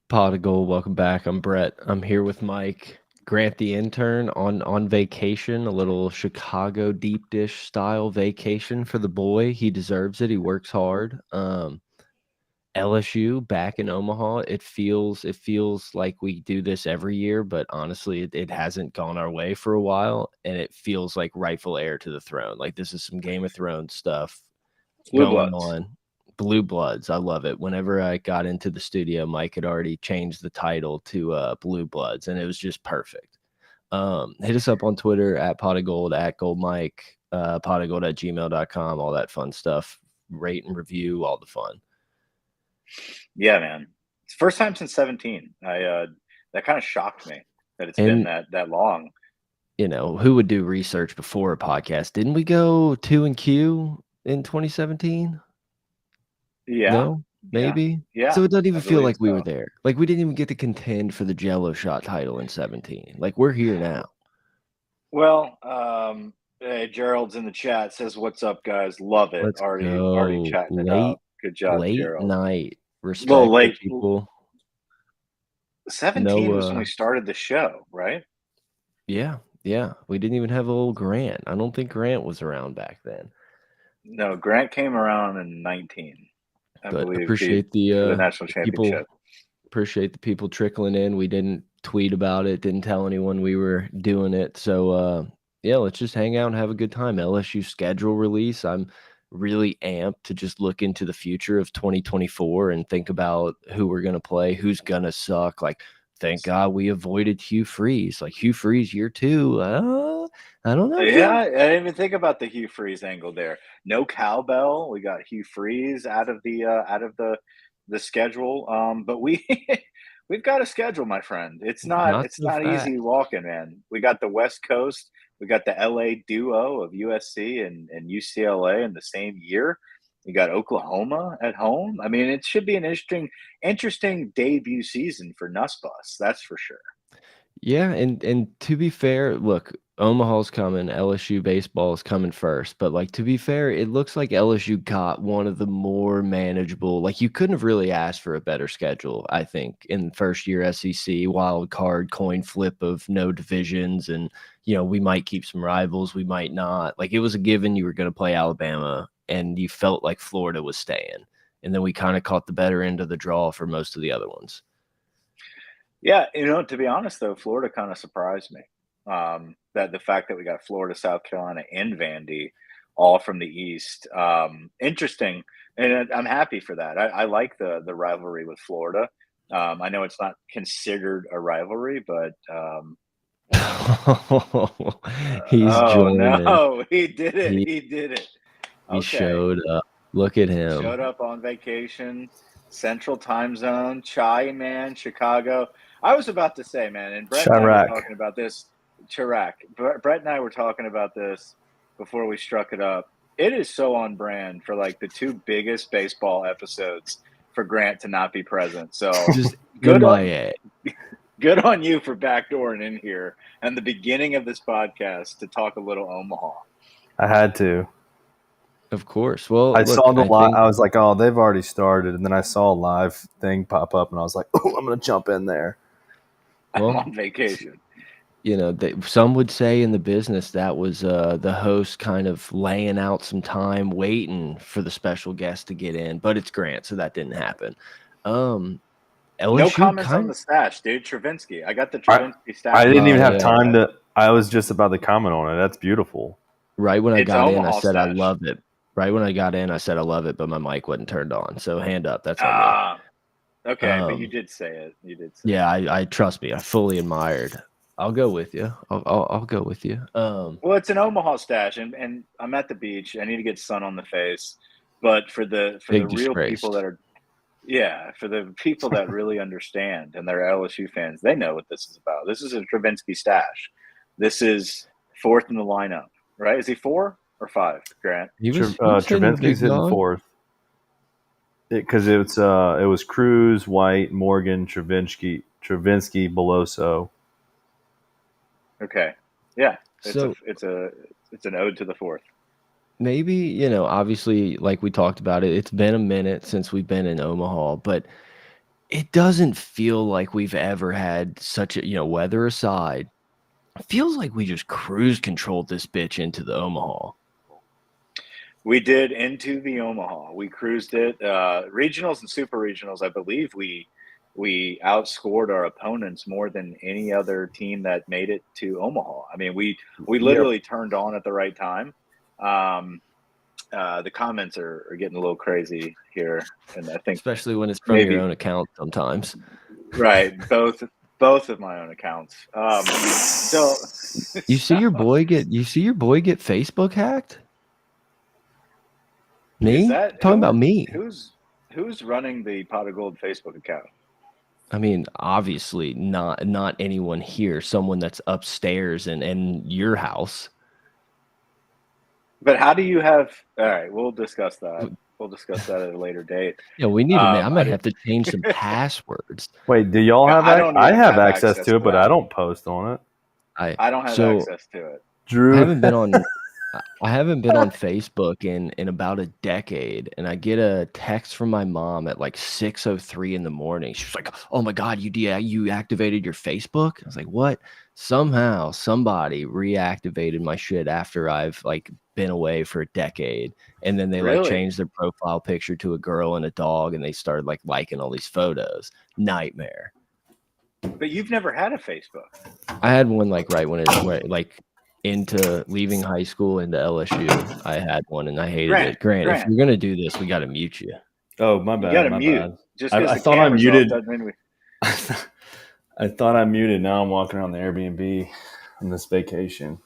Pot of Gold, welcome back. I'm Brett. I'm here with Mike. Grant the intern on vacation, a little Chicago deep dish style vacation for the boy. He deserves it. He works hard. LSU back in Omaha. It feels like we do this every year, but honestly, it hasn't gone our way for a while, and it feels like rightful heir to the throne. Like this is some Game of Thrones stuff Blue going Bloods. on. Blue Bloods, I love it. Whenever I got into the studio, Mike had already changed the title to Blue Bloods, and it was just perfect. Hit us up on Twitter at pot of gold, at gold mike, potofgold at gmail.com, all that fun stuff. Rate and review, all the fun. Yeah, man. It's the first time since 17. That kind of shocked me that it's been And that long. who would do research before a podcast? Didn't we go 2 and Q in 2017? Yeah, No, yeah, maybe. yeah. So it doesn't I even feel believe like we were so. there. Like we didn't even get to contend for the Jello shot title in 17. Like we're here now. Well, hey, Gerald's in the chat says, "What's up, guys? Love it. Let's Already go. chatting it up. Late, Good job, late Gerald." night. Little Respect the late. people. 17 No, was when we started the show, right? yeah, yeah. We didn't even have a little Grant. I don't think Grant was around back then. No, Grant came around in 19, I But believe, appreciate for the national the people. championship. Appreciate the people trickling in. We didn't tweet about it, didn't tell anyone we were doing it. So yeah, let's just hang out and have a good time. LSU schedule release. I'm really amped to just look into the future of 2024 and think about who we're gonna play, who's gonna suck. Like, thank God we avoided Hugh Freeze. Like Hugh Freeze year two. I don't know, Yeah, Joe. I didn't even think about the Hugh Freeze angle there. No cowbell. We got Hugh Freeze out of the schedule. But we've got a schedule, my friend. Not It's so not easy fast. walking, man. We got the West Coast. We got the LA duo of USC and UCLA in the same year. You got Oklahoma at home. I mean, it should be an interesting debut season for Nussbus. That's for sure. Yeah, and to be fair, look, Omaha's coming, LSU baseball is coming first, but like to be fair, it looks like LSU got one of the more manageable. Like you couldn't have really asked for a better schedule, I think, in first year SEC wild card coin flip of no divisions, and we might keep some rivals, we might not. Like it was a given you were going to play Alabama, and you felt like Florida was staying, and then we kind of caught the better end of the draw for most of the other ones. Yeah, to be honest though, Florida kind of surprised me. That the fact that we got Florida, South Carolina, and Vandy all from the East. Interesting, and I'm happy for that. I like the rivalry with Florida. I know it's not considered a rivalry, but He's oh joining. no, he did it. He He did it. he Okay, showed up. Look at showed him. up on vacation, Central Time Zone, Chai man, Chicago. I was about to say, man, and Brett and I were Chirac. talking about this. Chirac. Brett and I were talking about this before we struck it up. It is so on brand for like the two biggest baseball episodes for Grant to not be present. So Just good on MIA. good on you for backdooring in here and the beginning of this podcast to talk a little Omaha. I had to. Of course. Well, I saw look, the I live. think I was like, "Oh, they've already started," and then I saw a live thing pop up, and I was like, "Oh, I'm gonna jump in there." I'm well, on vacation. some would say in the business that was the host kind of laying out some time waiting for the special guest to get in, but it's Grant, so that didn't happen. Um No LSU comments on kind the stash, dude. Travinsky. I got the I Travinsky I stash didn't on even Oh have here. yeah. time to. I was just about to comment on it. That's beautiful. Right when I It's got in, I Omaha said I stash. love it. Right when I got in, I said I love it, but my mic wasn't turned on. So hand up, that's on me. Ah, okay, but you Um, did say it. You did say yeah, it. I trust me. I fully admired. I'll go with you. I'll go with you. Well, it's an Omaha stash, and I'm at the beach. I need to get sun on the face. But for the Big real disgrace. people that are, yeah, for the people that really understand and they're LSU fans, they know what this is about. This is a Travinsky stash. This is fourth in the lineup, right? Is he 4 or 5, Grant? He was hitting the Travinsky's big hitting dog. fourth because it was Cruz, White, Morgan, Travinsky, Beloso. Okay, yeah, So it's an ode to the fourth. maybe, obviously, like we talked about it, it's been a minute since we've been in Omaha, but it doesn't feel like we've ever had such a, weather aside, it feels like we just cruise controlled this bitch into the Omaha. We did into the Omaha. We cruised it. Regionals and super regionals, I believe we outscored our opponents more than any other team that made it to Omaha. I mean, we literally turned on at the right time. The comments are getting a little crazy here, and I think Especially when it's from your own account sometimes. Right, both of my own accounts. So you see your boy get Facebook hacked? Me? Talking about me. Who's running the Pot of Gold Facebook account? I mean, obviously not anyone here, someone that's upstairs and in your house. But how do you have all right, we'll discuss that. We'll discuss that at a later date. Yeah, we need to. I might have to change some passwords. Wait, do y'all have? I have access to it, but I don't post on it. I don't have access to it. Drew, I haven't been on Facebook in about a decade, and I get a text from my mom at like 6:03 in the morning. She was like, "Oh my God, you activated your Facebook?" I was like, "What?" Somehow somebody reactivated my shit after I've like been away for a decade, and then they like changed their profile picture to a girl and a dog, and they started like liking all these photos. Nightmare. But you've never had a Facebook. I had one like right when like into leaving high school into LSU. I had one and I hated it. Grant, if you're gonna do this, we got to mute you. Oh, my bad. You got to mute. Bad. Just I thought I muted. I thought I muted. Now I'm walking around the Airbnb on this vacation.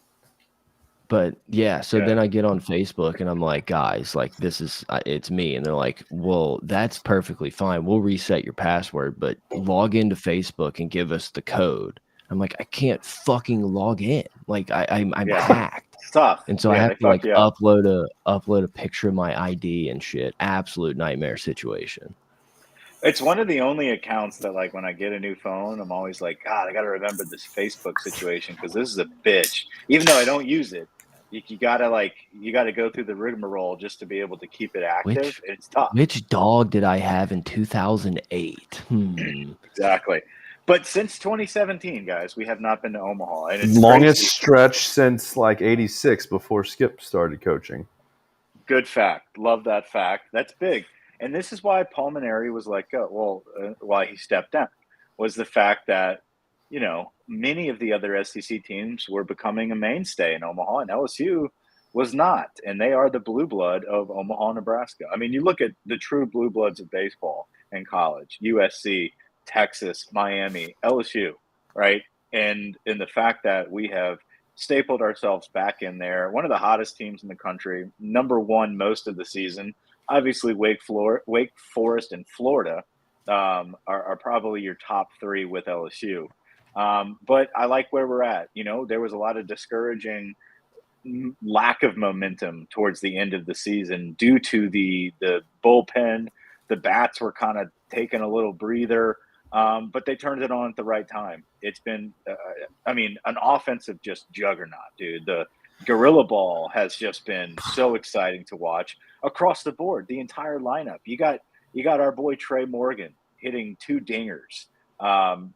But yeah, so then I get on Facebook and I'm like, guys, like it's me. And they're like, well, that's perfectly fine. We'll reset your password, but log into Facebook and give us the code. I'm like, I can't fucking log in. Like I'm hacked. It's tough. And so I have to like upload a picture of my ID and shit. Absolute nightmare situation. It's one of the only accounts that, like, when I get a new phone, I'm always like, God, I got to remember this Facebook situation because this is a bitch. Even though I don't use it, you gotta go through the rigmarole just to be able to keep it active. It's tough. Which dog did I have in 2008? Exactly. But since 2017, guys, we have not been to Omaha. And it's longest stretch since like 86 before Skip started coaching. Good fact. Love that fact. That's big. And this is why Paul Mainieri was like, why he stepped down, was the fact that, many of the other SEC teams were becoming a mainstay in Omaha, and LSU was not. And they are the blue blood of Omaha, Nebraska. I mean, you look at the true blue bloods of baseball in college, USC, Texas, Miami, LSU, right? And the fact that we have stapled ourselves back in there, one of the hottest teams in the country, number one most of the season. Obviously, Wake Forest and Florida are probably your top three with LSU. But I like where we're at. There was a lot of discouraging lack of momentum towards the end of the season due to the bullpen. The bats were kind of taking a little breather, but they turned it on at the right time. It's been, an offensive just juggernaut, dude. The Gorilla Ball has just been so exciting to watch across the board. The entire lineup. You got our boy Trey Morgan hitting 2 dingers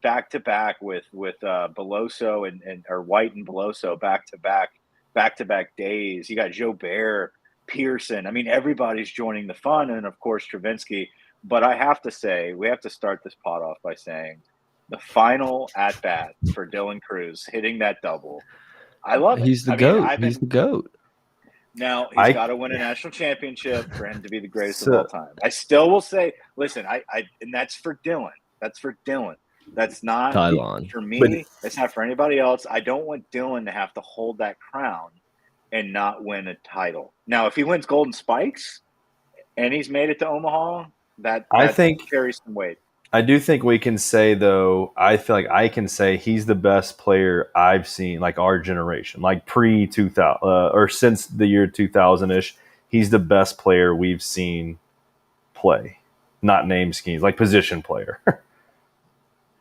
back to back with Beloso or White and Beloso back to back days. You got Joe Bear, Pearson. I mean, everybody's joining the fun, and of course Travinski. But I have to say, we have to start this pot off by saying the final at bat for Dylan Crews hitting that double. I love it. He's the GOAT. He's the GOAT. Now, he's got to win a national championship for him to be the greatest of all time. I still will say, listen, and that's for Dylan. That's for Dylan. That's not for me. It's not for anybody else. I don't want Dylan to have to hold that crown and not win a title. Now, if he wins Golden Spikes and he's made it to Omaha, that carries some weight. I do think we can say, though, I feel like I can say he's the best player I've seen, like our generation, like pre-2000 or since the year 2000-ish. He's the best player we've seen play, not name schemes, like position player.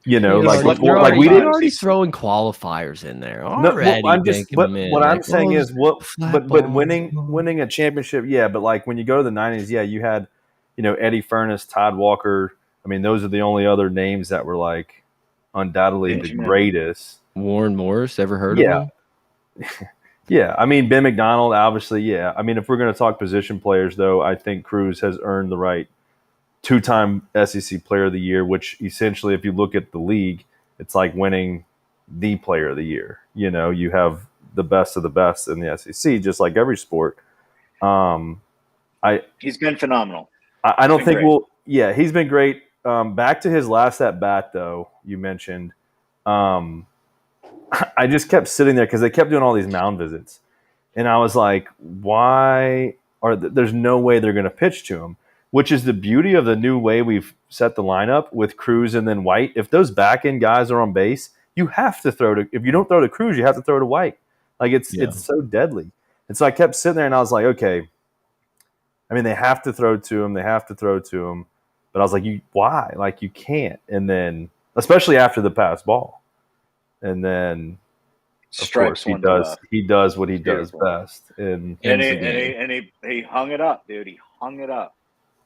We didn't already throwing qualifiers in there. Already I'm saying is winning a championship, yeah. But like when you go to the 90s, yeah, you had Eddie Furnace, Todd Walker, I mean, those are the only other names that were like undoubtedly Benjamin. the greatest. Warren Morris, ever heard Yeah. of him? Yeah, I mean Ben McDonald, obviously. Yeah, I mean if we're going to talk position players, though, I think Cruz has earned the right 2-time SEC Player of the Year, which essentially, if you look at the league, it's like winning the Player of the Year. You know, you have the best of the best in the SEC, just like every sport. He's been phenomenal. I don't think great. we'll. Yeah, he's been great. Back to his last at bat, though. You mentioned. I just kept sitting there because they kept doing all these mound visits, and I was like, "Why? There's no way they're going to pitch to him." Which is the beauty of the new way we've set the lineup with Cruz and then White. If those back end guys are on base, you have to throw to. If you don't throw to Cruz, you have to throw to White. Like it's so deadly. And so I kept sitting there, and I was like, "Okay." I mean, they have to throw to him. They have to throw to him. But I was like, why? Like, you can't. And then, especially after the pass ball. And then, of course, he does what he does best. And he hung it up, dude. He hung it up.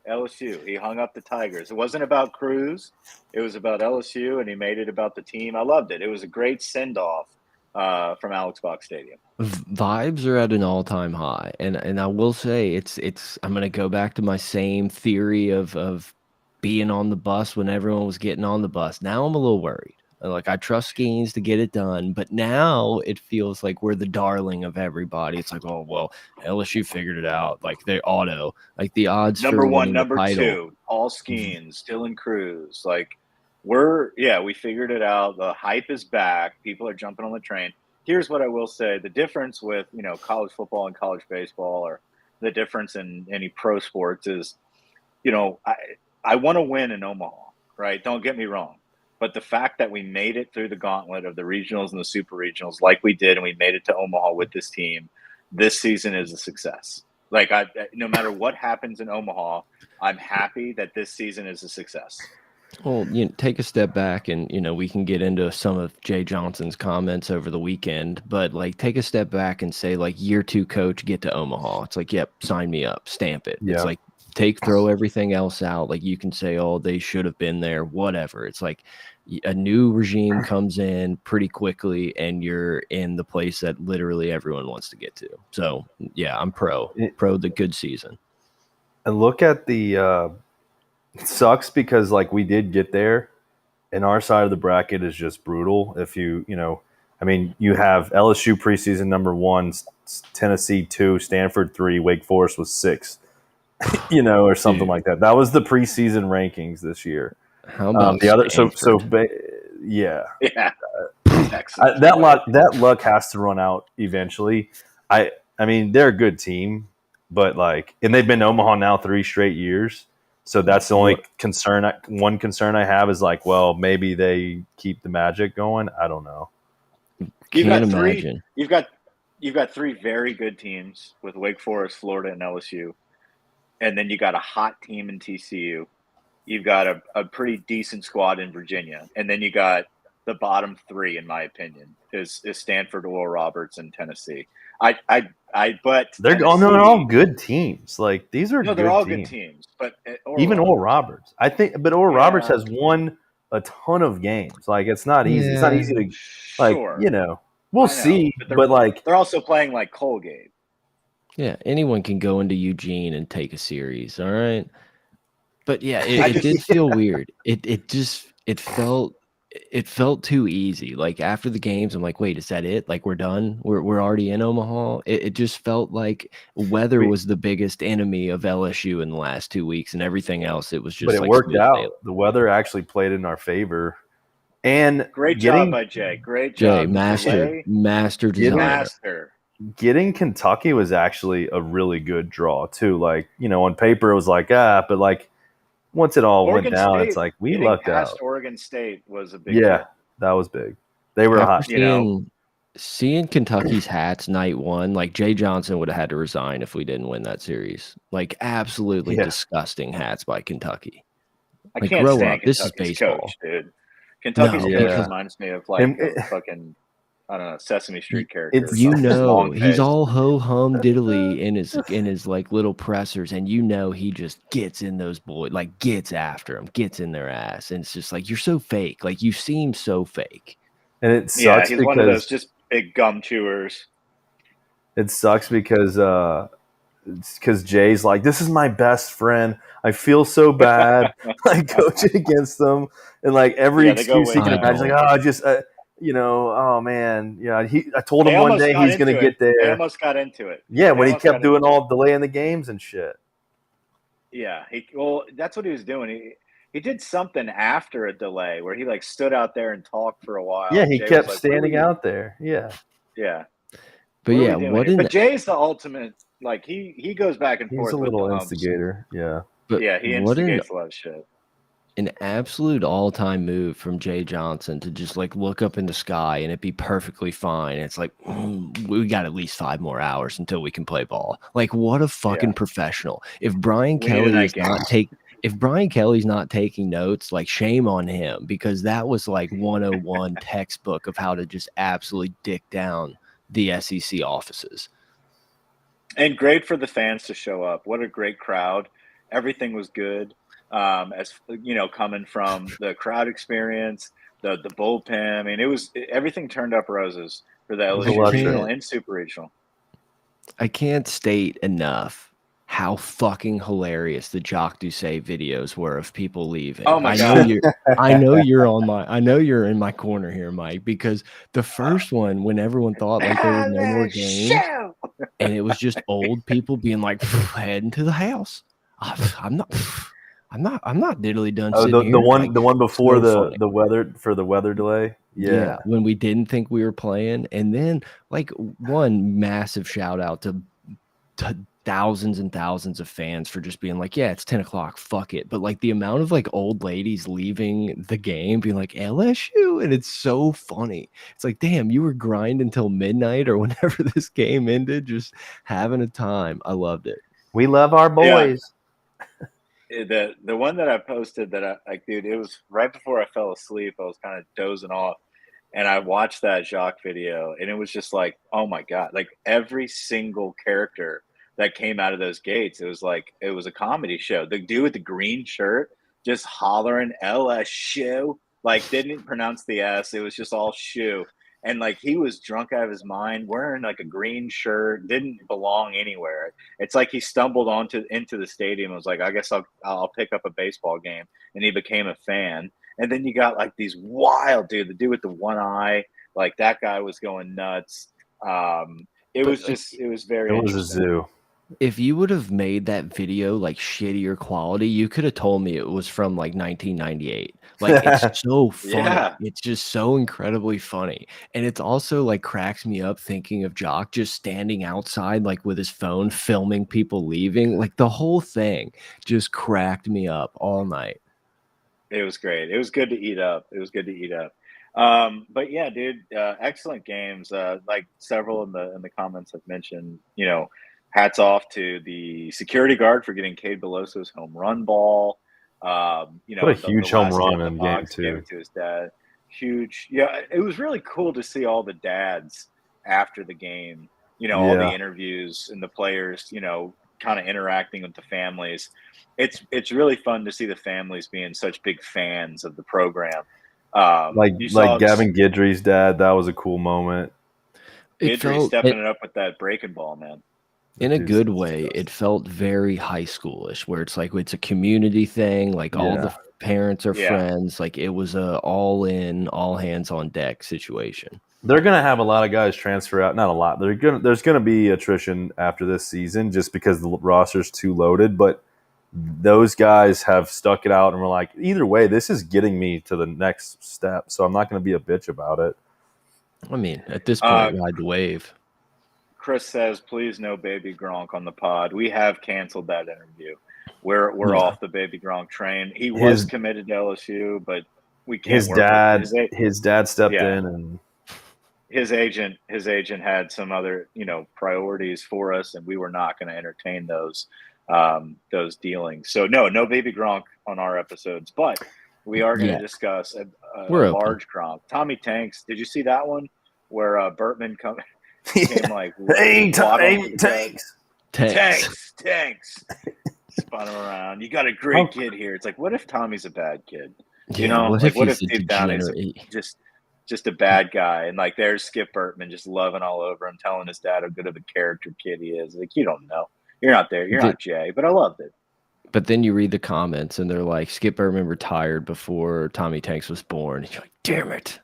LSU. He hung up the Tigers. It wasn't about Cruz. It was about LSU, and he made it about the team. I loved it. It was a great send-off from Alex Box Stadium. Vibes are at an all-time high, and I will say it's I'm gonna go back to my same theory of being on the bus when everyone was getting on the bus. Now I'm a little worried. Like I trust Skeens to get it done, but now it feels like we're the darling of everybody. It's like, oh well, LSU figured it out. Like they auto, like the odds. Number for one, number title. two, all Skeens, Dylan Cruz. Like we figured it out. The hype is back. People are jumping on the train. Here's what I will say: the difference with college football and college baseball, or the difference in any pro sports is, I want to win in Omaha, right? Don't get me wrong. But the fact that we made it through the gauntlet of the regionals and the super regionals like we did, and we made it to Omaha with this team, this season is a success. Like, no matter what happens in Omaha, I'm happy that this season is a success. Well, take a step back, and we can get into some of Jay Johnson's comments over the weekend. But like, take a step back and say, like, year 2 coach, get to Omaha. It's like, yep, sign me up, stamp it. Yeah. It's like throw everything else out. Like you can say, oh, they should have been there, whatever. It's like a new regime comes in pretty quickly, and you're in the place that literally everyone wants to get to. So yeah, I'm pro the good season. And look at the. It sucks because like we did get there, and our side of the bracket is just brutal. If you have LSU preseason number 1, Tennessee 2, Stanford 3, Wake Forest was 6, or something like that. That was the preseason rankings this year. How about the other? Yeah. That luck has to run out eventually. I mean, they're a good team, but and they've been to Omaha now 3 straight years. So that's the only concern. One concern I have is well, maybe they keep the magic going. I don't know. Can't imagine. You've got 3 very good teams with Wake Forest, Florida, and LSU, and then you got a hot team in TCU. You've got a pretty decent squad in Virginia, and then you got the bottom 3, in my opinion, is Stanford, Oral Roberts, and Tennessee. But they're all good teams. Like these are they're all good teams. But even Oral Roberts, I think. But Oral Roberts has won a ton of games. Like it's not easy. It's not easy to We'll see. But they're also playing like Colgate. Yeah, anyone can go into Eugene and take a series. All right. But yeah, it did feel weird. It felt too easy. Like after the games, I'm like, wait, is that it? Like we're done? We're already in Omaha? It just felt like weather was the biggest enemy of LSU in the last 2 weeks, and everything else it was just. But it worked out. The weather actually played in our favor. And great job by Jay. Great job, Jay. Master designer. Master. Getting Kentucky was actually a really good draw too. On paper it was but once it all went down, it's like we lucked out. Oregon State was a big deal. That was big. They were hot. Seeing Kentucky's hats night 1, like Jay Johnson would have had to resign if we didn't win that series. Like absolutely disgusting hats by Kentucky. I can't grow stand up. This is Kentucky's baseball, coach, dude. Kentucky's coach reminds me of fucking I don't know, Sesame Street character. it's- Or You something. Just know, long he's face. all ho hum diddly in his like little pressers, and you know he just gets in those boys, like gets after them, gets in their ass, and it's just like you're so fake, like you seem so fake. And it Yeah, sucks he's one of those because just big gum chewers. Jay's like, this is my best friend. I feel so bad, like coaching against them, and like every Yeah, they go excuse he way can I imagine. Like, don't. oh, just oh man, yeah. I told They him one almost day got he's gonna into get it. They there. almost got into it. Yeah, They when he almost kept got doing into all delaying the games and shit. Yeah, well, that's what he was doing. He did something after a delay where he like stood out there and talked for a while. Yeah, and he Jay kept was like, "What are standing we-" out there. Yeah, Yeah, But what are yeah, we doing what here? an But Jay's the ultimate. Like he goes back and he's forth a with the little umps. instigator. Yeah, but Yeah, he what instigates a lot of shit. an absolute all time move from Jay Johnson to just like look up in the sky and it be perfectly fine. It's like we got at least 5 more hours until we can play ball. Like what a fucking Yeah. professional. If Brian We need a Kelly night is game. not if Brian Kelly's not taking notes, like shame on him, because that was like 101 textbook of how to just absolutely dick down the SEC offices. And great for the fans to show up. What a great crowd. Everything was good. As you know, coming from the crowd experience, the bullpen. I mean, everything turned up roses for the was LSU electric. regional and super regional. I can't state enough how fucking hilarious the Jacques Doucet videos were of people leaving. Oh my I God. know you're in my corner here, Mike, because the first one, when everyone thought like there was no more games, and it was just old people being like heading to the house. I'm not diddly done oh, sitting here. the one Like, before so funny. the weather delay. Yeah. When we didn't think we were playing, and then like one massive shout out to thousands and thousands of fans for just being like, yeah, it's 10 o'clock, fuck it. But like the amount of like old ladies leaving the game being like LSU, and it's so funny. It's like, damn, you were grinding until midnight or whenever this game ended, just having a time. I loved it. We love our boys. The one that I posted that I like, dude, it was right before I fell asleep. I was kind of dozing off, and I watched that Jacques video, and it was just like, oh my God, like every single character that came out of those gates, it was like it was a comedy show. The dude with the green shirt just hollering LSU, like didn't pronounce the S. It was just all shoe. And like he was drunk out of his mind, wearing like a green shirt, didn't belong anywhere. It's like he stumbled into the stadium and was like, I guess I'll pick up a baseball game, and he became a fan. And then you got like these wild the dude with the one eye, like that guy was going nuts. It was very It was a interesting. zoo. If you would have made that video like shittier quality, you could have told me it was from like 1998. Like it's so funny. Yeah. It's just so incredibly funny. And it's also like cracks me up thinking of Jock just standing outside like with his phone filming people leaving. Like the whole thing just cracked me up all night. It was great. It was good to eat up. But yeah, dude, excellent games. Like several in the comments have mentioned, you know, hats off to the security guard for getting Cade Beloso's home run ball. You know, What a huge home last run hit in in the game box, two. gave it to his dad. Huge. Yeah, it was really cool to see all the dads after the game. You know, all the interviews and the players, you know, kind of interacting with the families. It's really fun to see the families being such big fans of the program. Like Gavin Guidry's dad, that was a cool moment. Guidry stepping it up with that breaking ball, man. In a good way, it felt very high schoolish, where it's like it's a community thing, like all the parents are friends, like it was a all in, all hands on deck situation. They're gonna have a lot of guys transfer out. Not a lot. There's gonna be attrition after this season just because the roster's too loaded. But those guys have stuck it out and we're like, either way, this is getting me to the next step. So I'm not gonna be a bitch about it. I mean, at this point, ride the wave. Chris says, "Please, no Baby Gronk on the pod." We have canceled that interview. We're off the Baby Gronk train. He was committed to LSU, but we can't. His dad stepped in, and his agent had some other priorities for us, and we were not going to entertain those dealings. So no Baby Gronk on our episodes, but we are going to discuss a large Gronk. Tommy Tanks, did you see that one? where Bertman came like Hey, waddling to the Tanks. tanks, spun him around. You got a great kid here. It's like, what if Tommy's a bad kid? You Yeah, know, what like if what he's if a deep down he's degenerate? just a bad guy, and like there's Skip Bertman just loving all over him, telling his dad how good of a character kid he is. Like, you don't know. You're not there. You're not Jay, but I loved it. But then you read the comments and they're like, Skip Bertman retired before Tommy Tanks was born. And you're like, damn it.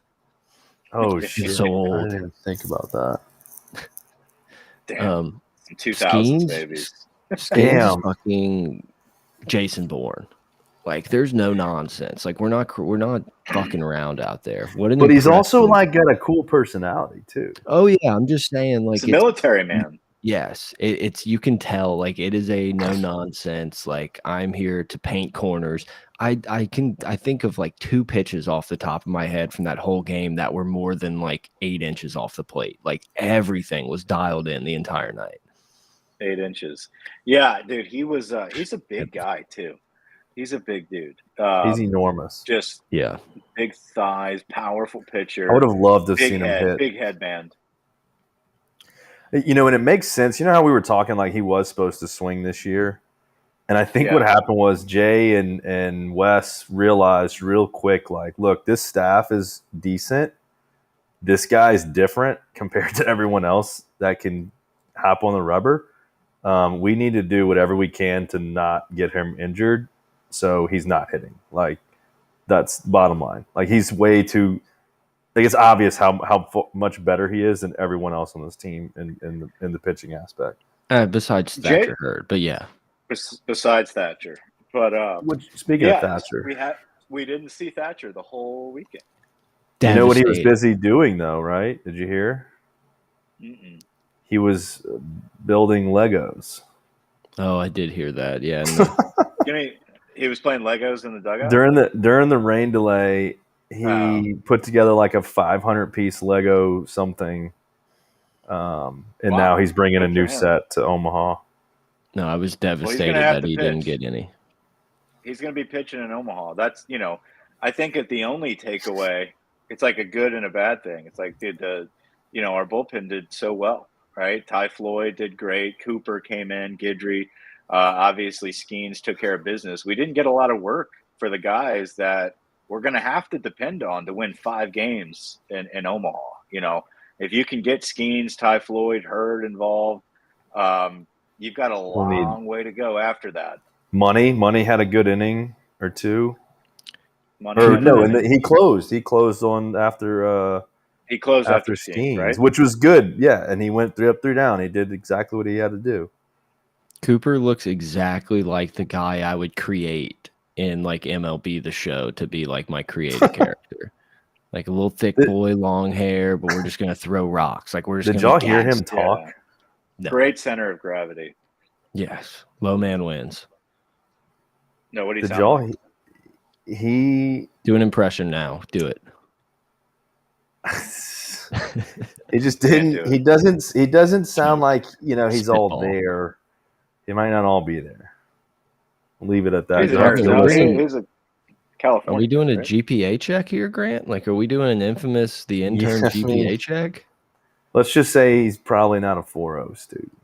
Oh He's shit! so old. I didn't even think about that. Damn. 2000s Skeens, babies. Skeens is Damn. fucking Jason Bourne. Like, there's no nonsense. Like, we're not fucking around out there. What an But he's also impressive- like got a cool personality too. Oh yeah, I'm just saying, like, It's a military man. Yes, it's you can tell, like, it is a no nonsense. Like, I'm here to paint corners. I think of like 2 pitches off the top of my head from that whole game that were more than like 8 inches off the plate. Like, everything was dialed in the entire night. 8 inches. Yeah, dude, he's a big guy too. He's a big dude. He's enormous. Just Yeah, big thighs, powerful pitcher. I would have loved to have big seen head, him hit. big headband. You know, and it makes sense. You know how we were talking like he was supposed to swing this year? And I think what happened was Jay and Wes realized real quick, like, look, this staff is decent. This guy's different compared to everyone else that can hop on the rubber. We need to do whatever we can to not get him injured, so he's not hitting. Like, that's bottom line. Like, he's way too. Like, it's obvious how much better he is than everyone else on this team in the pitching aspect. besides Thatcher Hurd, but yeah. Besides Thatcher, but speaking of Thatcher, we didn't see Thatcher the whole weekend. You know what he was busy doing though, right? Did you hear? Mm-mm. He was building Legos. Oh, I did hear that. Yeah. He was playing Legos in the dugout during the rain delay. He put together like a 500-piece Lego something, and now he's bringing a new set to Omaha. No, I was devastated that he didn't get any. He's going to be pitching in Omaha. That's, I think the only takeaway, it's like a good and a bad thing. It's like, our bullpen did so well, right? Ty Floyd did great. Cooper came in, Guidry. Obviously, Skeens took care of business. We didn't get a lot of work for the guys that we're going to have to depend on to win 5 games in Omaha. If you can get Skeens, Ty Floyd, Hurd involved, you've got a long way to go after that. Money had a good inning or 2. He closed. He closed on after. He closed after Skeens, right? Which was good. Yeah, and he went 3 up, 3 down. He did exactly what he had to do. Cooper looks exactly like the guy I would create in like MLB The Show to be like my creative character. Like a little thick boy, long hair, but we're just gonna throw rocks. Like, we're just. Did y'all hear him talk? Yeah. No. Great center of gravity. Yes, low man wins. No, what did y'all? He do an impression now. Do it. He just didn't. He doesn't sound like he's all there. He might not all be there. Leave it at that. He's a California. Are we doing a GPA check here, Grant? Like, are we doing an infamous the intern GPA check? Let's just say he's probably not a 4.0 student.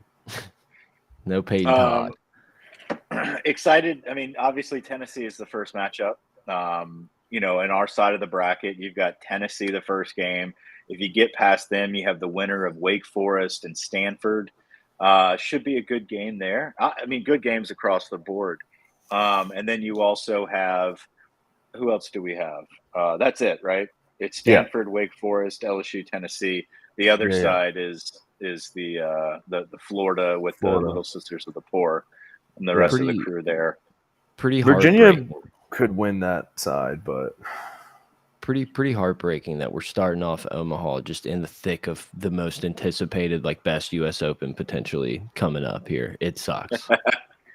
No Peyton Todd. Excited. I mean, obviously Tennessee is the first matchup. In our side of the bracket, you've got Tennessee the first game. If you get past them, you have the winner of Wake Forest and Stanford. Should be a good game there. I mean, good games across the board. And then you also have, who else do we have? That's it, right? It's Stanford, Wake Forest, LSU, Tennessee. The other side is the Florida with the Little Sisters of the Poor and the rest of the crew there. Pretty Virginia could win that side, but pretty heartbreaking that we're starting off Omaha just in the thick of the most anticipated, like, best U.S. Open potentially coming up here. It sucks.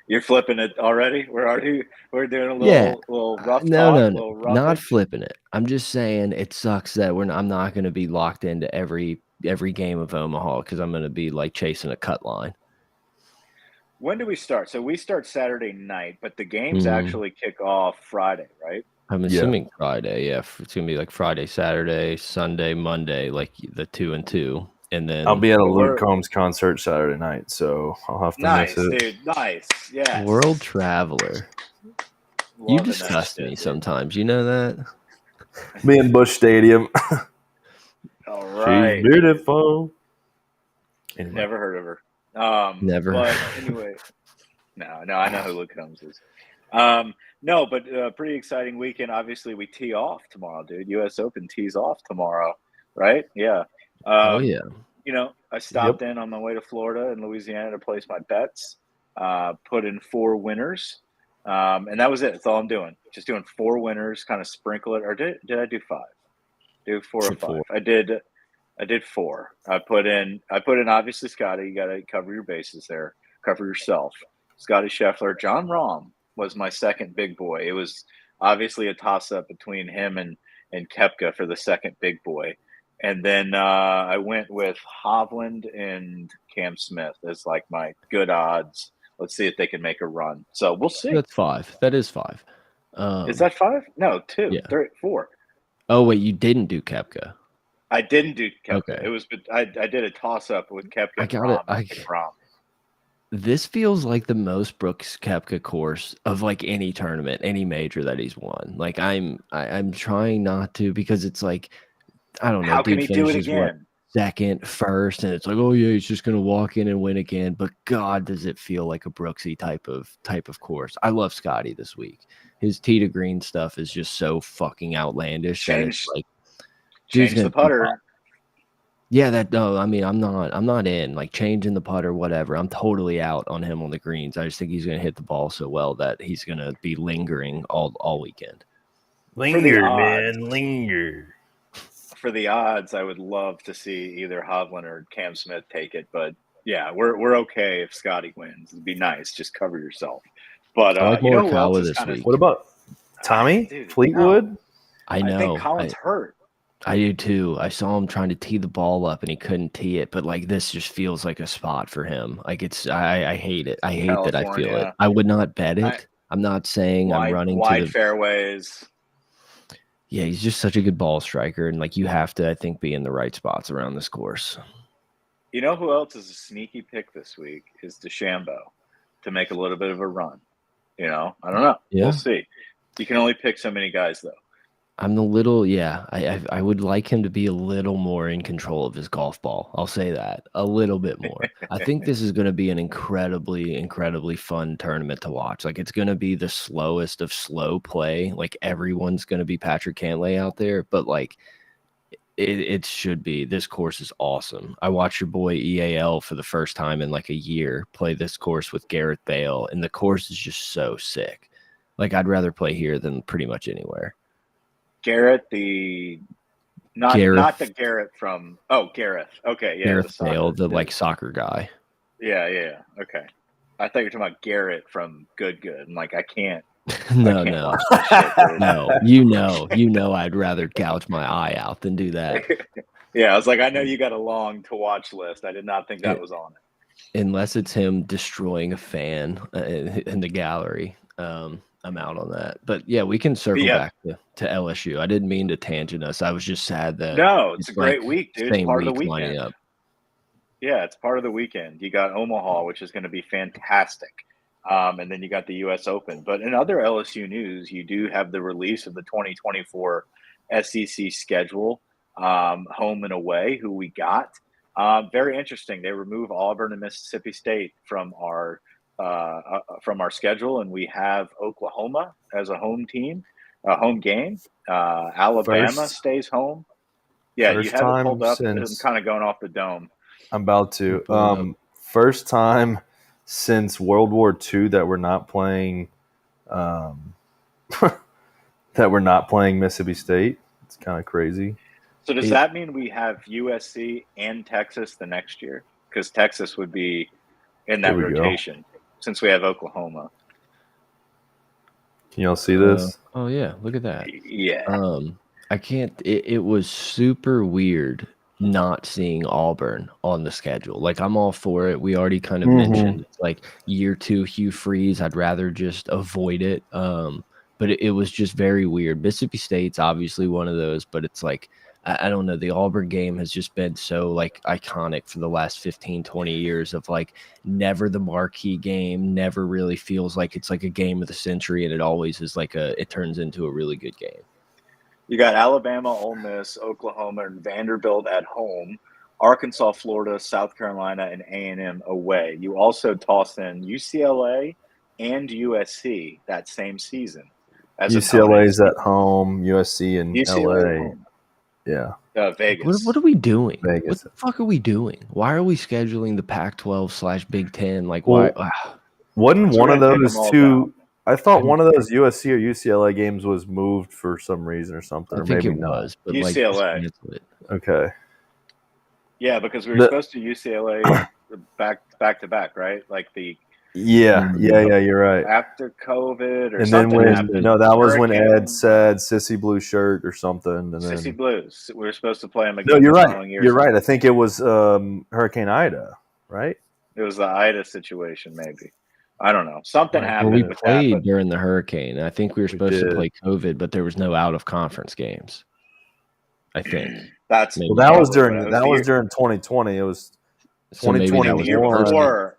You're flipping it already? We're doing a little rough talk? No, not flipping it. I'm just saying it sucks that I'm not going to be locked into every game of Omaha because I'm going to be like chasing a cut line. When do we start? So we start Saturday night, but the games actually kick off Friday, right? I'm Yeah. assuming Friday. Yeah, it's gonna be like Friday, Saturday, Sunday, Monday, like the 2 and 2, and then I'll be at a But Luke we're Combs concert Saturday night, so I'll have to miss nice, it. dude. Nice. Yes. World Traveler. You Loving that disgust shit, me dude. sometimes. You know that? Me in Busch Stadium. All She's right. beautiful. Anyway. Never heard of her. Never. But anyway, no, I know who Luke Combs is. No, but pretty exciting weekend. Obviously, we tee off tomorrow, dude. U.S. Open tees off tomorrow, right? Yeah. Oh yeah. You know, I stopped in on my way to Florida and Louisiana to place my bets. Put in 4 winners, and that was it. That's all I'm doing. Just doing 4 winners, kind of sprinkle it. Or did I do 5? Do 4 or Did 5? 4. I did 4. I put in obviously Scotty. You got to cover your bases there. Cover yourself. Scotty Scheffler. John Rahm was my second big boy. It was obviously a toss up between him and Koepka for the second big boy. And then I went with Hovland and Cam Smith as like my good odds. Let's see if they can make a run. So we'll see. That's 5. That is 5. Is that 5? No, 2, yeah. 3, 4. Oh wait, you didn't do Koepka. I didn't do Koepka. Okay. It was I did a toss up with Koepka. I got it. Rahm. This feels like the most Brooks Koepka course of like any tournament, any major that he's won. Like I'm trying not to, because it's like, I don't know. How can dude he do it finishes, again? Second, first, and it's like, oh yeah, he's just gonna walk in and win again. But God, does it feel like a Brooksy type of course? I love Scotty this week. His tee to green stuff is just so fucking outlandish. And it's like, change the putter. Yeah, I mean, I'm not in like changing the putter, whatever. I'm totally out on him on the greens. I just think he's gonna hit the ball so well that he's gonna be lingering all weekend. Linger, man, linger. For the odds, I would love to see either Hovland or Cam Smith take it, but yeah, we're okay if Scotty wins. It'd be nice. Just cover yourself. But I like you know who Morikawa else is this kind week. of? What about Tommy Dude, Fleetwood? no. I know. I think Colin's hurt. I do too. I saw him trying to tee the ball up and he couldn't tee it, but like this just feels like a spot for him. Like I hate it. I hate that I feel it. I would not bet it. I'm not saying I'm running wide to the fairways. Yeah, he's just such a good ball striker, and like you have to, I think, be in the right spots around this course. You know who else is a sneaky pick this week is DeChambeau to make a little bit of a run. You know, I don't know. Yeah. We'll see. You can only pick so many guys, though. I'm the little, yeah. I would like him to be a little more in control of his golf ball. I'll say that a little bit more. I think this is going to be an incredibly fun tournament to watch. Like it's going to be the slowest of slow play. Like everyone's going to be Patrick Cantlay out there, but like it should be. This course is awesome. I watched your boy EAL for the first time in like a year play this course with Gareth Bale, and the course is just so sick. Like I'd rather play here than pretty much anywhere. Garrett, not the Garrett from Gareth. Okay, yeah, Gareth Bale, the like soccer guy. Yeah. Okay, I thought you were talking about Garrett from Good. I'm like, I can't. No. Shit, No. You know, I'd rather gouge my eye out than do that. Yeah, I was like, I know you got a long to watch list. I did not think that was on it. Unless it's him destroying a fan in the gallery. I'm out on that. But yeah, we can circle back to LSU. I didn't mean to tangent us. I was just sad that it's a great week, dude. It's part of the weekend. Up. Yeah, it's part of the weekend. You got Omaha, which is going to be fantastic. And then you got the U.S. Open. But in other LSU news, you do have the release of the 2024 SEC schedule, home and away, who we got. Very interesting. They remove Auburn and Mississippi State from our schedule, and we have Oklahoma as a home team, home game. Alabama stays home. Yeah, you have it pulled up. It's kind of going off the dome. I'm about to. First time since World War II that we're not playing. That we're not playing Mississippi State. It's kind of crazy. So does that mean we have USC and Texas the next year? Because Texas would be in that rotation since we have Oklahoma. Can y'all see this? Oh yeah, look at that. Yeah. I can't. It was super weird not seeing Auburn on the schedule. Like I'm all for it. We already kind of mentioned it's like year 2 Hugh Freeze. I'd rather just avoid it. but it was just very weird. Mississippi State's obviously one of those, but it's like I don't know. The Auburn game has just been so like iconic for the last 15, 20 years of like never the marquee game, never really feels like it's like a game of the century, and it always is like it turns into a really good game. You got Alabama, Ole Miss, Oklahoma, and Vanderbilt at home. Arkansas, Florida, South Carolina, and A&M away. You also toss in UCLA and USC that same season. As UCLA's at home, USC and UCLA LA. at home. Yeah. Vegas. What are we doing? Vegas. What the fuck are we doing? Why are we scheduling the Pac-12/Big Ten? Like, Well, why? Wasn't So one we're of gonna take those them all two? down. I thought one of those USC or UCLA games was moved for some reason or something, I or think maybe it not. was, but like UCLA. just cancel it. Okay. Yeah, because we were supposed to UCLA back to back, right? Like the Yeah, you're right. after COVID or And then something when happened. that was when Hurricane, Ed said "sissy blue shirt" or something, and Sissy then Blues. We were supposed to play them no, again you're the right. following year. You're right. I think it was Hurricane Ida, right? It was the Ida situation, maybe. I don't know. Something happened. Well, we with played that, during the hurricane. I think we were supposed to did. play COVID, but there was no out of conference games. I think that's Maybe. Well, that was probably during what it was. during 2020. It was so. Maybe that 2020 was the year was before.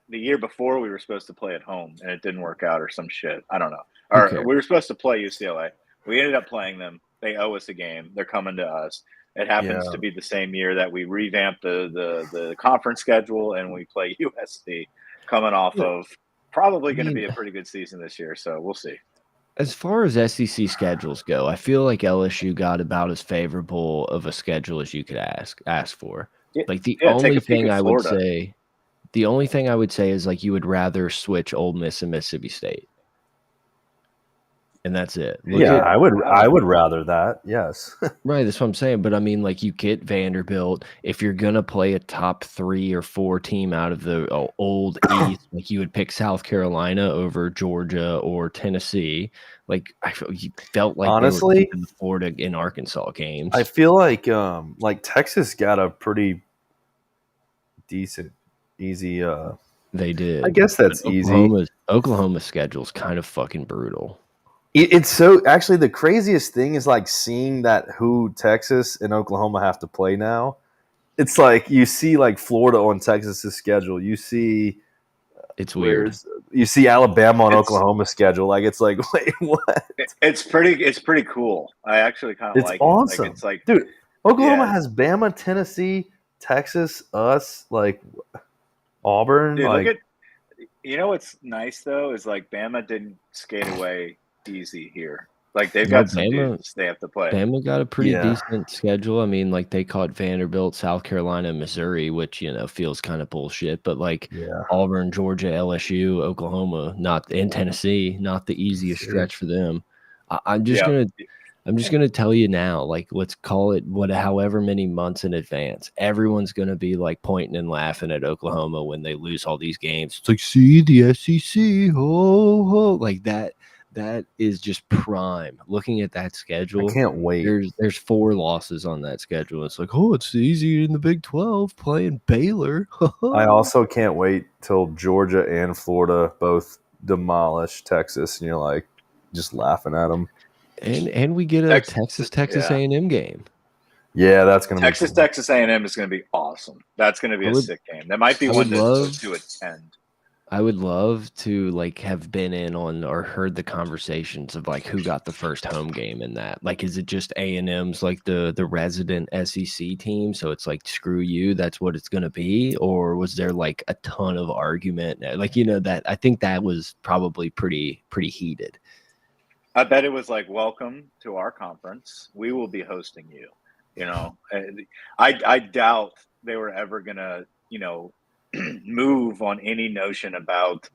The year before, we were supposed to play at home, and it didn't work out, or some shit. I don't know. Or Okay. we were supposed to play UCLA. We ended up playing them. They owe us a game. They're coming to us. It happens to be the same year that we revamped the conference schedule, and we play USC, coming off of probably going to be a pretty good season this year. So we'll see. As far as SEC schedules go, I feel like LSU got about as favorable of a schedule as you could ask for. Like the only thing I would say. The only thing I would say is like you would rather switch Ole Miss and Mississippi State, and that's it. I would rather that. Yes, right. That's what I'm saying. But I mean, like you get Vanderbilt if you're gonna play a top 3 or 4 team out of the old East. Like you would pick South Carolina over Georgia or Tennessee. Like you felt like honestly, they were the Florida and Arkansas games. I feel like Texas got a pretty decent. Easy. They did. I guess that's easy. Oklahoma's schedule is kind of fucking brutal. It's so actually the craziest thing is like seeing that who Texas and Oklahoma have to play now. It's like you see like Florida on Texas's schedule. You see it's weird. You see Alabama on Oklahoma's schedule. Like it's like wait what? It's pretty cool. I actually kind of like it. Awesome. Like, it's like dude, Oklahoma has Bama, Tennessee, Texas, us, like Auburn. Dude, like, look at, you know what's nice though is like Bama didn't skate away easy here. Like they've got some dudes they have to play. Bama got a pretty decent schedule. I mean, like they caught Vanderbilt, South Carolina, Missouri, which feels kind of bullshit. But like Auburn, Georgia, LSU, Oklahoma, and Tennessee, not the easiest stretch for them. I'm just gonna tell you now, like let's call it however many months in advance. Everyone's gonna be like pointing and laughing at Oklahoma when they lose all these games. It's like, see the SEC, ho, like that. That is just prime. Looking at that schedule, I can't wait. There's 4 losses on that schedule. It's like, oh, it's easy in the Big 12 playing Baylor. I also can't wait till Georgia and Florida both demolish Texas, and you're like just laughing at them. And we get a Texas A&M game. Yeah, that's gonna Texas A&M is gonna be awesome. That's gonna be a sick game. That might be one to attend. I would love to like have been in on or heard the conversations of like who got the first home game in that. Like, is it just A&M's like the resident SEC team? So it's like screw you, that's what it's gonna be, or was there like a ton of argument? Like that I think that was probably pretty heated. I bet it was like, welcome to our conference. We will be hosting you. I doubt they were ever gonna move on any notion about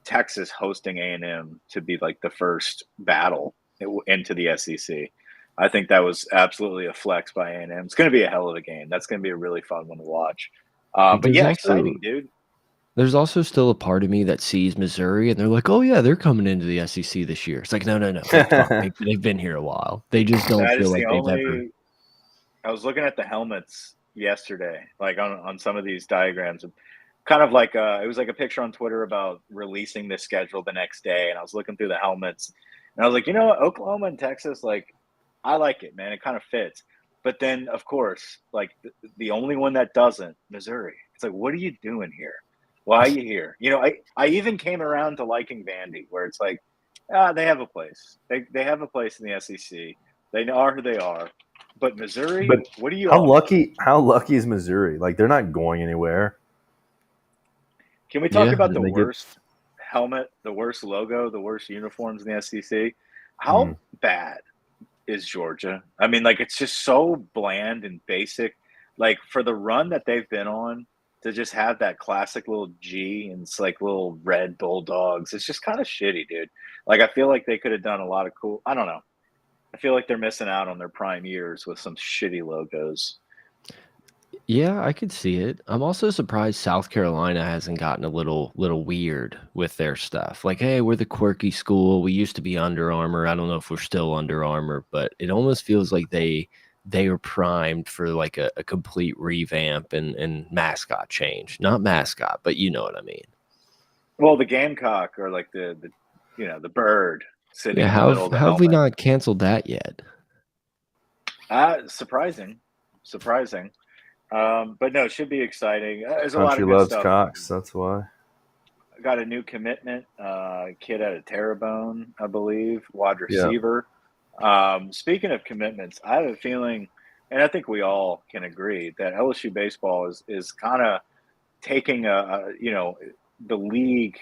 Texas hosting A&M to be like the first battle into the SEC. I think that was absolutely a flex by A&M. It's going to be a hell of a game. That's going to be a really fun one to watch. But yeah, exciting, dude. There's also still a part of me that sees Missouri and they're like, oh yeah, they're coming into the SEC this year. It's like, no. They've been here a while. They just don't feel like they've ever. I was looking at the helmets yesterday, like on some of these diagrams. Kind of like it was like a picture on Twitter about releasing the schedule the next day, and I was looking through the helmets, And I was like, you know what, Oklahoma and Texas, like, I like it, man. It kind of fits. But then, of course, like the only one that doesn't, Missouri. It's like, what are you doing here? Why are you here? You know, I even came around to liking Vandy, where it's like, they have a place. They have a place in the SEC. They are who they are. But Missouri, But what are you how on? lucky? How lucky is Missouri? Like they're not going anywhere. Can we talk Yeah, about the And they get worst helmet, the worst logo, the worst uniforms in the SEC? mm, How bad is Georgia? I mean, like, it's just so bland and basic. Like, for the run that they've been on, to just have that classic little G and it's like little red bulldogs, it's just kind of shitty, dude. Like, I feel like they could have done a lot of cool. I don't know. I feel like they're missing out on their prime years with some shitty logos. yeah, I could see it. I'm also surprised South Carolina hasn't gotten a little weird with their stuff. Like, hey, we're the quirky school. We used to be Under Armour. I don't know if we're still Under Armour, but it almost feels like they are primed for like a complete revamp and mascot change. Not mascot, but you know what I mean. Well, the gamecock, or like the bird sitting Yeah, in the middle of the how have we helmet. not canceled that yet? Surprising. But no, it should be exciting. There's a lot country of good loves stuff. Cox. That's why. Got a new commitment, kid out of Terrebonne, I believe, wide Yeah. receiver. Speaking of commitments, I have a feeling, and I think we all can agree, that LSU baseball is kind of taking the league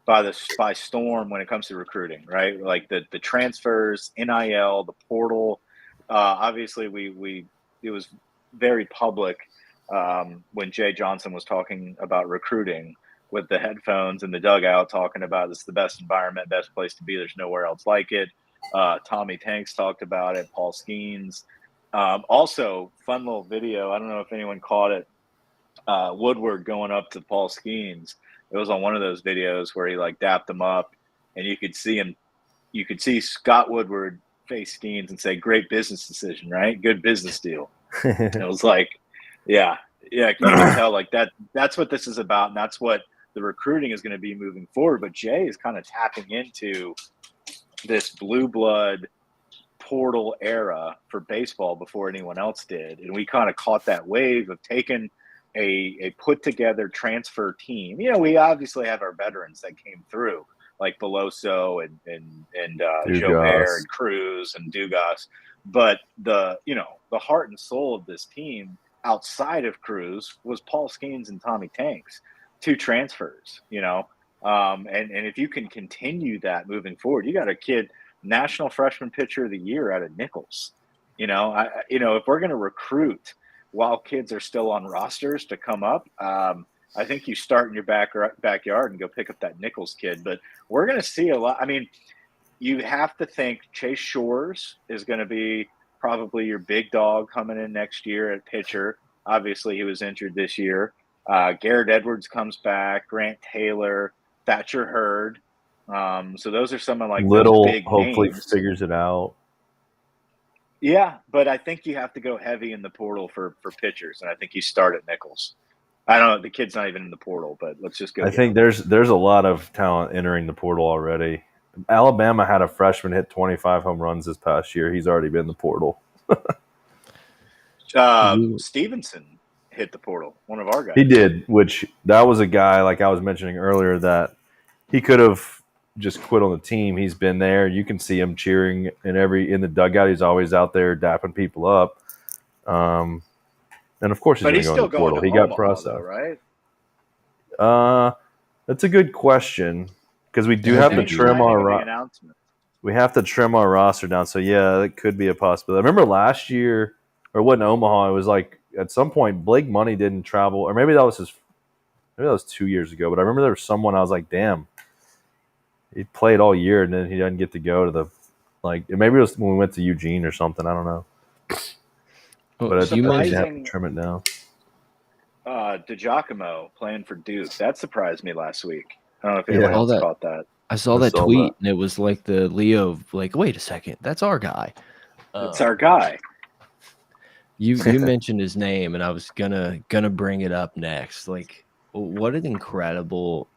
by storm when it comes to recruiting, right? Like the transfers, NIL, the portal. Obviously, it was very public when Jay Johnson was talking about recruiting with the headphones in the dugout, talking about this is the best environment, best place to be. There's nowhere else like it. Tommy Tanks talked about it. Paul Skeens. Also, fun little video. I don't know if anyone caught it. Woodward going up to Paul Skeens. It was on one of those videos where he like dapped him up, and you could see him. You could see Scott Woodward face Skeens and say, "Great business decision, right? Good business deal." And it was like, yeah. You can tell like that. That's what this is about, and that's what the recruiting is going to be moving forward. But Jay is kind of tapping into this blue blood portal era for baseball before anyone else did, and we kind of caught that wave of taking a put together transfer team. You know, we obviously have our veterans that came through, like Beloso and Joe Bear and Cruz and Dugas, but the heart and soul of this team outside of Cruz was Paul Skeens and Tommy Tanks, two transfers. And if you can continue that moving forward, you got a kid, National Freshman Pitcher of the Year out of Nichols. If we're going to recruit while kids are still on rosters to come up, I think you start in your backyard and go pick up that Nichols kid. But we're going to see a lot. I mean, you have to think Chase Shores is going to be probably your big dog coming in next year at pitcher. Obviously, he was injured this year. Garrett Edwards comes back. Grant Taylor, Thatcher Hurd. So those are some of like Little those big hopefully names. figures it out. Yeah, but I think you have to go heavy in the portal for pitchers, and I think you start at Nichols. I don't know. The kid's not even in the portal, but let's just go. I think there's a lot of talent entering the portal already. Alabama had a freshman hit 25 home runs this past year. He's already been in the portal. Stevenson hit the portal, one of our guys. He did, which that was a guy, like I was mentioning earlier, that he could have just quit on the team. He's been there. You can see him cheering in the dugout. He's always out there dapping people up. And of course he's going to go in the portal. He got processed, right? That's a good question because we do have to trim our we have to trim our roster down. So yeah, that could be a possibility. I remember last year, or what, in Omaha, it was like at some point Blake Money didn't travel, or maybe that was 2 years ago. But I remember there was someone I was like, damn, he played all year and then he doesn't get to go to maybe it was when we went to Eugene or something. I don't know. But you might have to trim it down. DiGiacomo playing for Duke. That surprised me last week. I don't know if anyone else caught that. I saw that tweet, and it was like the Leo, like, wait a second, that's our guy. It's our guy. You mentioned his name, and I was gonna bring it up next. Like, what an incredible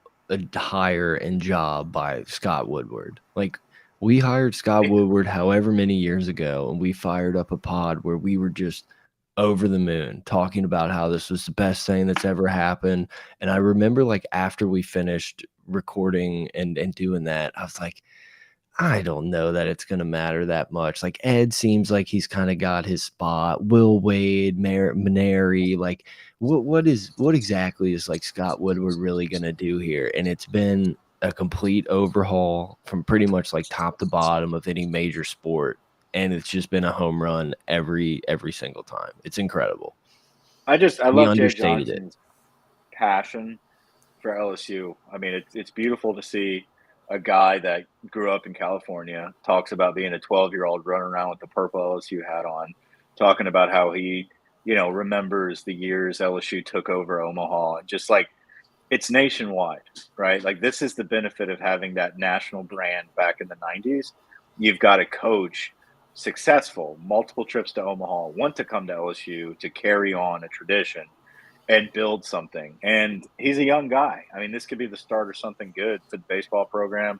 hire and job by Scott Woodward. Like, We hired Scott Woodward however many years ago, and we fired up a pod where we were just over the moon talking about how this was the best thing that's ever happened. And I remember, like, after we finished recording and doing that, I was like, I don't know that it's going to matter that much. Like, Ed seems like he's kind of got his spot. Will Wade, Maneri, like, what exactly is like Scott Woodward really going to do here? And it's been a complete overhaul from pretty much like top to bottom of any major sport, and it's just been a home run every single time. It's incredible. I He love Jay understated it. Johnson's passion for LSU. I mean, it's beautiful to see a guy that grew up in California talks about being a 12-year-old running around with the purple LSU hat on, talking about how he, remembers the years LSU took over Omaha, and just like it's nationwide, right? Like, this is the benefit of having that national brand back in the 90s. You've got a coach successful, multiple trips to Omaha, want to come to LSU to carry on a tradition and build something. And he's a young guy. I mean, this could be the start of something good for the baseball program.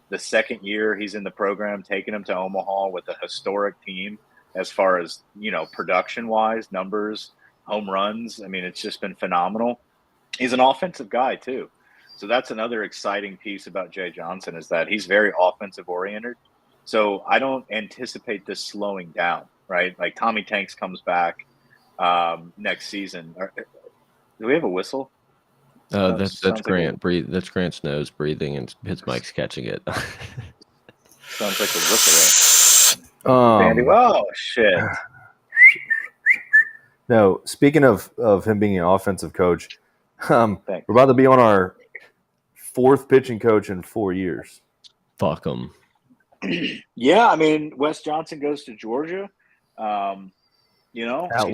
The second year he's in the program, taking him to Omaha with a historic team as far as, production-wise, numbers, home runs. I mean, it's just been phenomenal. He's an offensive guy too. So that's another exciting piece about Jay Johnson, is that he's very offensive oriented. So I don't anticipate this slowing down, right? Like, Tommy Tanks comes back next season. Do we have a whistle? That's Sounds Grant. That's Grant's nose breathing, and his mic's catching it. Sounds like a whistle. Andy, oh shit! No, speaking of him being an offensive coach, we're Thanks. about to be on our 4th pitching coach in 4 years. Fuck him. Yeah, I mean, Wes Johnson goes to Georgia. We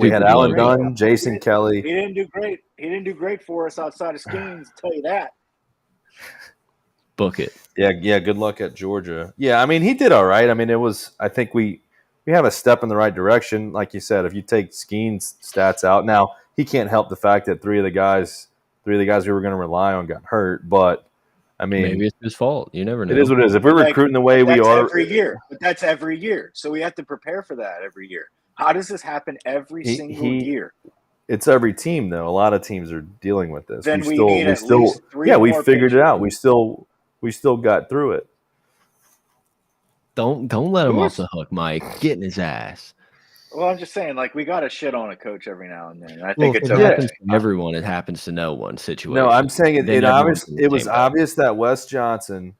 had Alan Dunn, Jason Kelly. He didn't do great. He didn't do great for us outside of Skeens, I'll tell you that. Book it. Yeah. Good luck at Georgia. Yeah, I mean, he did all right. I mean, I think we have a step in the right direction. Like you said, if you take Skeens' stats out, now he can't help the fact that three of the guys we were going to rely on got hurt. But I mean, maybe it's his fault. You never know. It is what it is. If we're recruiting the way we are every year, but that's every year. So we have to prepare for that every year. How does this happen every single year? It's every team, though. A lot of teams are dealing with this. Then we figured it out. We still got through it. Don't let him off the hook, Mike. Get in his ass. Well, I'm just saying, like, we got to shit on a coach every now and then. I think it's okay. It happens to everyone. It happens to no one situation. No, I'm saying it was obvious that Wes Johnson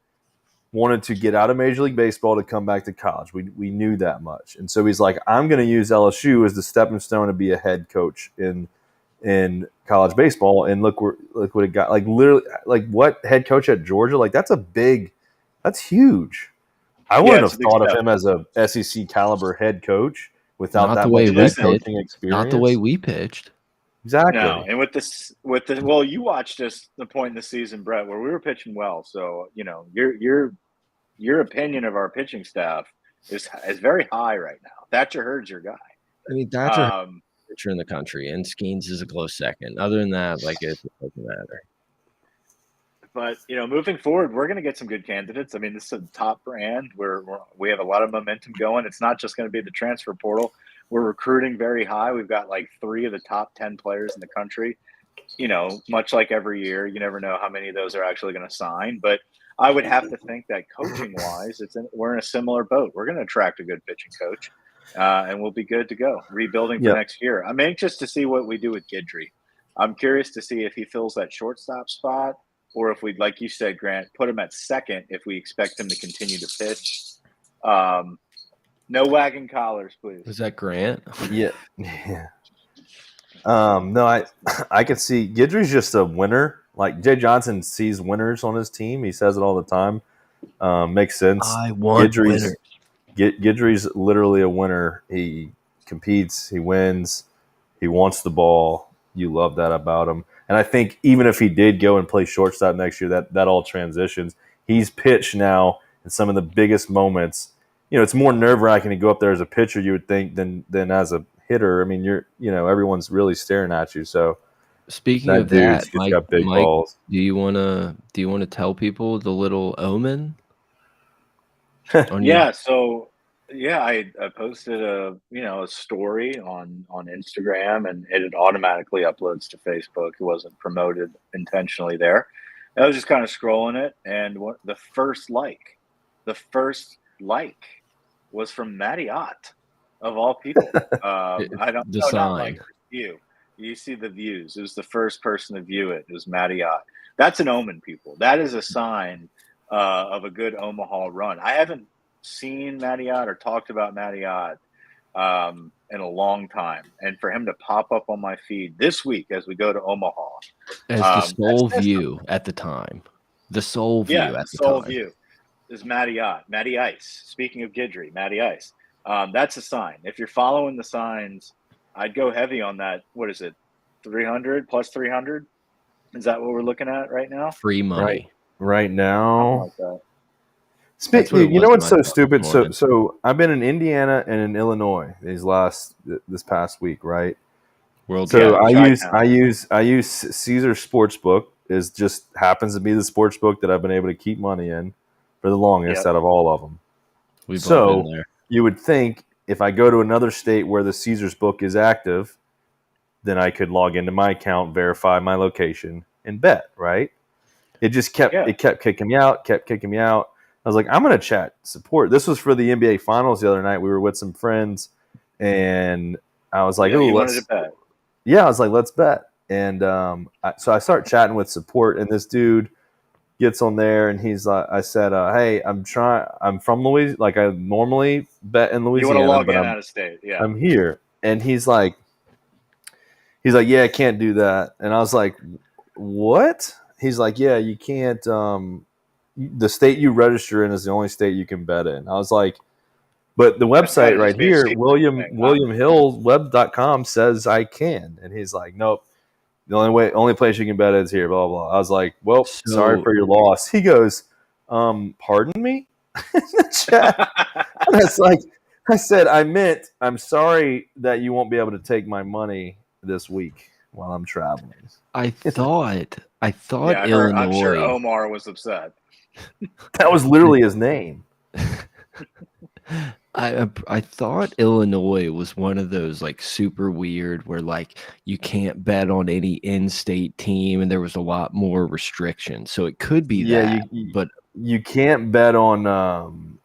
wanted to get out of Major League Baseball to come back to college. We knew that much. And so he's like, I'm going to use LSU as the stepping stone to be a head coach in college baseball. And look what it got. Like, literally, like, what head coach at Georgia? Like, that's huge. I wouldn't have thought of him as a SEC caliber head coach without that much head coaching experience. Not the way we pitched. Exactly. No, and well, you watched us the point in the season, Brett, where we were pitching well. So, your opinion of our pitching staff is very high right now. Thatcher Hurd's your guy. I mean, Thatcher pitcher in the country, and Skeens is a close second. Other than that, like, it doesn't matter. But, moving forward, we're going to get some good candidates. I mean, this is a top brand where we have a lot of momentum going. It's not just going to be the transfer portal. We're recruiting very high. We've got like 3 of the top 10 players in the country. Much like every year, you never know how many of those are actually going to sign. But I would have to think that coaching-wise, we're in a similar boat. We're going to attract a good pitching coach, and we'll be good to go. Rebuilding for next year. I'm anxious to see what we do with Guidry. I'm curious to see if he fills that shortstop spot, or if we'd, like you said, Grant, put him at second if we expect him to continue to pitch. No wagging collars, please. Was that Grant? Yeah. No, I could see Guidry's just a winner. Like, Jay Johnson sees winners on his team. He says it all the time. Makes sense. I want winners. Guidry's literally a winner. He competes. He wins. He wants the ball. You love that about him. And I think even if he did go and play shortstop next year, that all transitions. He's pitched now in some of the biggest moments. It's more nerve-wracking to go up there as a pitcher, you would think, than as a hitter. I mean, everyone's really staring at you. So, speaking of that, Mike, balls. do you wanna tell people the little omen? on your Yeah, so yeah, I posted a story on Instagram, and it automatically uploads to Facebook. It wasn't promoted intentionally there. I was just kind of scrolling it, and the first like was from Matty Ott, of all people. I don't the know, not like sign? view. You see the views. It was the first person to view it. It was Matty Ott. That's an omen, people. That is a sign of a good Omaha run. I haven't seen Matty Ott or talked about Matty Ott in a long time, and for him to pop up on my feed this week as we go to Omaha, As the that sole says view something. at the time. The sole Yeah, view the at the sole time. view is Matty Ott, Matty Ice. Speaking of Gidry, Matty Ice. That's a sign. If you're following the signs, I'd go heavy on that. What is it? 300 plus 300? Is that what we're looking at right now? Free money. Right Something now. like that. That's what it You was know in what's my so book this stupid? morning. So I've been in Indiana and in Illinois this past week, right? World So Yeah, Champion. I use Caesar Sportsbook. Is just happens to be the sports book that I've been able to keep money in for the longest Yep. out of all of them. We've all been So there. you would think if I go to another state where the Caesars book is active, then I could log into my account, verify my location, and bet, right? Yeah. It kept kicking me out, kept kicking me out. I was like, I'm gonna chat support. This was for the NBA finals the other night. We were with some friends and I was like, Yeah, oh, you wanted to bet. I was like, let's bet. And so I start chatting with support, and this dude gets on there, and he's like, I said, hey, I'm from Louisiana. Like I normally bet in You want to Louisiana, log but in out of state. Yeah. I'm here. And he's like, yeah, I can't do that. And I was like, what? He's like, yeah, you can't. The state you register in is the only state you can bet in. I was like, but the That's got to website right just be a here, state William thing, huh? William Hill web.com says I can. And he's like, nope. The only place you can bet is here, blah, blah, blah. I was like, well, sorry So for your loss. He goes, pardon me? In the chat. And I said, I'm sorry that you won't be able to take my money this week while I'm traveling. I thought Yeah, I'm sure Illinois. Omar was upset. That was literally his name. I thought Illinois was one of those like super weird where like you can't bet on any in-state team and there was a lot more restrictions. So it could be Yeah, that, but you can't bet on.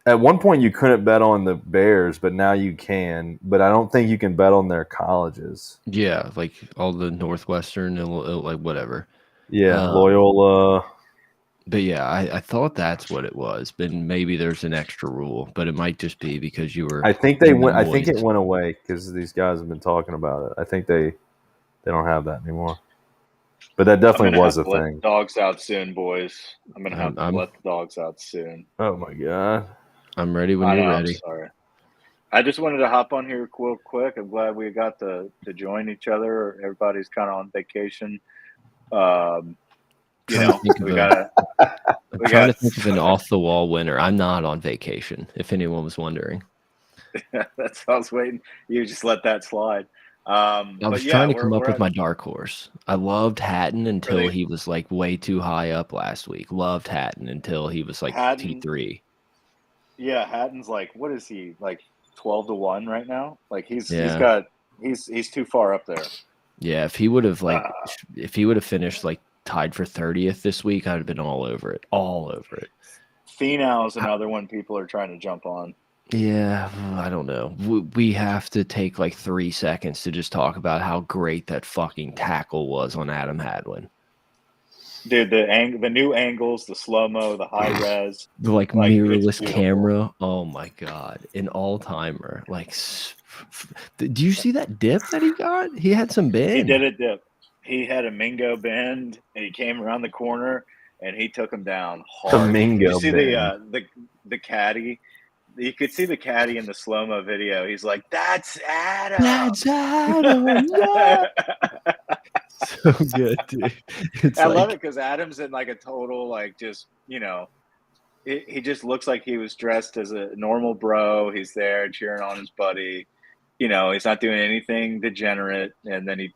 At one point, you couldn't bet on the Bears, but now you can. But I don't think you can bet on their colleges. yeah, like all the Northwestern, like whatever. Yeah, Um, Loyola. But yeah, I thought that's what it was. But maybe there's an extra rule, but it might just be because you were. I think in the I think it noise. went away because these guys have been talking about it. I think they don't have that anymore. But that I'm definitely gonna was have a to let thing. the dogs out soon, boys. I'm gonna have to I'm let the dogs out soon. Oh my god! I'm ready when I you're know. I'm ready. sorry. I just wanted to hop on here real quick. I'm glad we got to join each other. Everybody's kind of on vacation. You Trying to know, think of we a- got I'm we trying to got- think of an off the wall winner. I'm not on vacation, if anyone was wondering. that's what I was waiting. You just let that slide. I But was yeah, trying to come we're up with at my dark horse. I loved Hatton until Really? he was like way too high up last week. Loved Hatton until he was like Hatton. T3. Yeah, Hatton's like, what is he, like 12-1 right now? Like he's Yeah. he's too far up there. Yeah, if he would have Ah. finished like tied for 30th this week, I'd have been all over it. All over it. Finau's another one people are trying to jump on. Yeah, I don't know. We have to take like 3 seconds to just talk about how great that fucking tackle was on Adam Hadwin. Dude, the new angles, the slow-mo, the high res. The like Like, it's mirrorless beautiful. camera. Oh my god, an all timer. Like, do you see that dip that he got? He had some bend. He did a dip. He had a Mingo bend, and he came around the corner, and he took him down hard. Mingo Did you see bend. the caddy? You could see the caddy in the slow-mo video. He's like, "That's Adam." That's Adam. Yeah. So good, dude. It's I like, love it because Adam's in like a total he just looks like he was dressed as a normal bro. He's there cheering on his buddy. He's not doing anything degenerate, and then he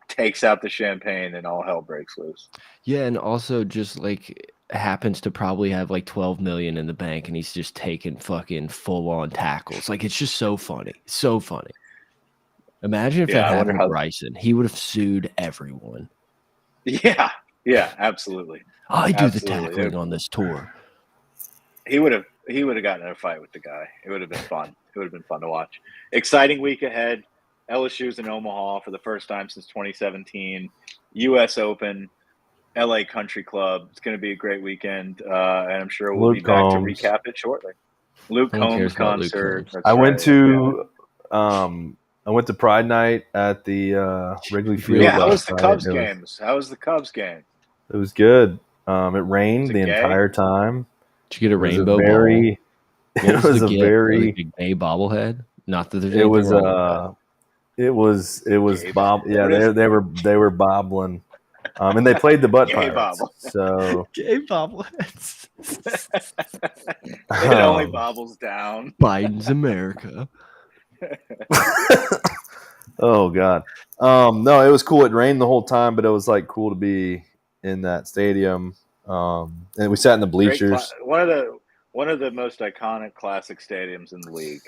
takes out the champagne and all hell breaks loose. yeah, and also just like happens to probably have like 12 million in the bank, and he's just taking fucking full on tackles. Like it's just so funny, so funny. Imagine if Yeah, that I wonder happened to how- Bryson. He would have sued everyone. Yeah, absolutely. I do the Absolutely. tackling on this tour. He would have gotten in a fight with the guy. It would have been fun. It would have been fun to watch. Exciting week ahead. LSU's in Omaha for the first time since 2017. U.S. Open, LA Country Club. It's going to be a great weekend, and I'm sure we'll be Luke back to Combs. recap it shortly. Luke No one Combs cares about Luke concert. Combs. That's I went right. to Pride Night at the Wrigley Field. Yeah, how was last the night. Cubs It was- games? How was the Cubs game? It was good. It rained Was it the gay? entire time. Did you get a It was rainbow a very. ball? What It was the a gift? very. Like a gay bobblehead. Not that there's It anything was wrong with it was Gay bob. bobble. Yeah, What is they were bobbling, and they played the butt Gay pirates. bobble. So that. Gay bobbleheads. It only um, bobbles down. Biden's America. oh god, no, it was cool. It rained the whole time, but it was like cool to be in that stadium. And we sat in the Great bleachers. one of the most iconic classic stadiums in the league.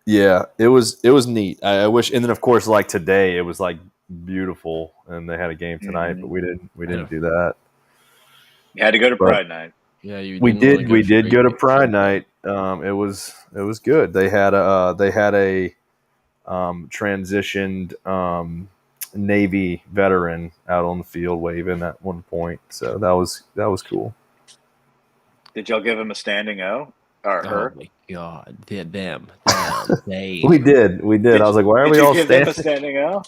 Yeah, it was neat. I wish, and then of course, like today, it was like beautiful, and they had a game tonight, Mhm. but we didn't do that. You had to go to But- Pride Night. Yeah, you We didn't wanna did. go We did go to straight. Pride Night. It was good. They had a transitioned Navy veteran out on the field waving at one point. So that was cool. Did y'all give him a standing O or Oh her? my god, them, they. We did. I was like, why are Did we you all give them a standing? standing O?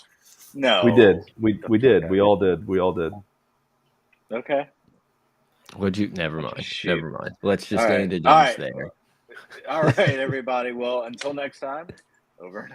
No, We did. We did. Okay. We all did. Okay. Would you? Never mind. Shoot. Never mind. Let's just All stay right. in the All dudes right. there. All right, everybody. Well, until next time. Over.